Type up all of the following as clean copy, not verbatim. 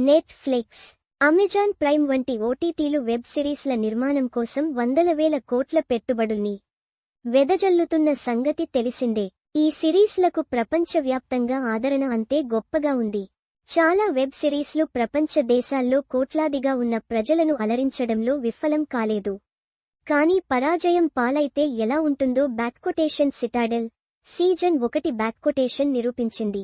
Netflix, Amazon prime వంటి ఓటీటీలు web సిరీస్ల నిర్మాణం కోసం వందల వేల కోట్ల పెట్టుబడుల్ని వెదజల్లుతున్న సంగతి తెలిసిందే. ఈ సిరీస్లకు ప్రపంచవ్యాప్తంగా ఆదరణ అంతే గొప్పగా ఉంది. చాలా వెబ్ సిరీస్లు ప్రపంచ దేశాల్లో కోట్లాదిగా ఉన్న ప్రజలను అలరించడంలో విఫలం కాలేదు. కానీ పరాజయం పాలైతే ఎలా ఉంటుందో బ్యాక్కొటేషన్ సిటాడెల్ సీజన్ 1 బ్యాక్కొటేషన్ నిరూపించింది.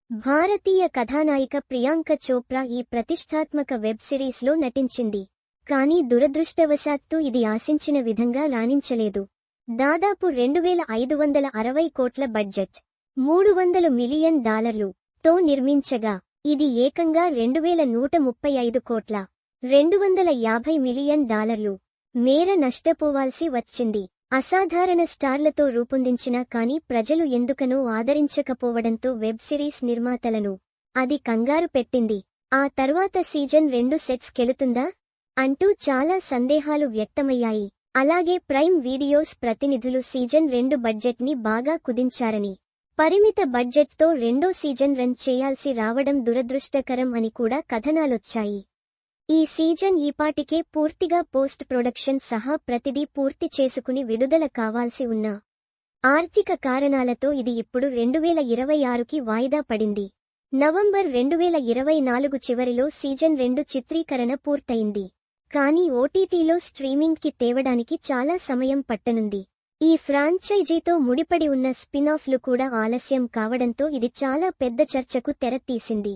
భారతీయ కథానాయిక ప్రియాంక చోప్రా ఈ ప్రతిష్టాత్మక వెబ్ సిరీస్లో నటించింది. కానీ దురదృష్టవశాత్తు ఇది ఆశించిన విధంగా రాణించలేదు. దాదాపు 2560 కోట్ల బడ్జెట్, $300 మిలియన్ తో నిర్మించగా ఇది ఏకంగా 2135 కోట్ల $250 మిలియన్ మేర నష్టపోవాల్సి వచ్చింది. అసాధారణ స్టార్లతో రూపొందించినా కానీ ప్రజలు ఎందుకనో ఆదరించకపోవడంతో వెబ్ సిరీస్ నిర్మాతలను అది కంగారు పెట్టింది. ఆ తర్వాత సీజన్ 2 సెట్స్ కెలుతుందా అంటూ చాలా సందేహాలు వ్యక్తమయ్యాయి. అలాగే ప్రైమ్ వీడియోస్ ప్రతినిధులు సీజన్ 2 బడ్జెట్ని బాగా కుదించారని, పరిమిత బడ్జెట్తో రెండో సీజన్ రన్ చేయాల్సి రావడం దురదృష్టకరం అని కూడా కథనాలొచ్చాయి. ఈ సీజన్ ఈపాటికే పూర్తిగా పోస్ట్ ప్రొడక్షన్ సహా ప్రతిదీ పూర్తి చేసుకుని విడుదల కావాల్సి ఉన్న ఆర్థిక కారణాలతో ఇది ఇప్పుడు 2026కి వాయిదా పడింది. నవంబర్ 2024 చివరిలో సీజన్ 2 చిత్రీకరణ పూర్తయింది. కానీ ఓటీటీలో స్ట్రీమింగ్కి తేవడానికి చాలా సమయం పట్టనుంది. ఈ ఫ్రాంచైజీతో ముడిపడి ఉన్న స్పిన్-ఆఫ్లు కూడా ఆలస్యం కావడంతో ఇది చాలా పెద్ద చర్చకు తెరతీసింది.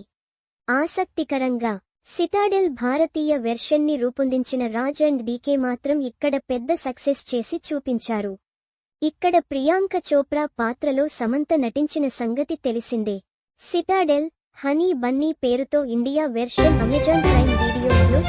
ఆసక్తికరంగా సిటాడెల్ భారతీయ వెర్షన్ని రూపొందించిన రాజ్ అండ్ డీకే మాత్రం ఇక్కడ పెద్ద సక్సెస్ చేసి చూపించారు. ఇక్కడ ప్రియాంక చోప్రా పాత్రలో సమంత నటించిన సంగతి తెలిసిందే. సిటాడెల్, హనీ బన్నీ పేరుతో ఇండియా వెర్షన్ అమెజాన్ ప్రైమ్ వీడియోస్లో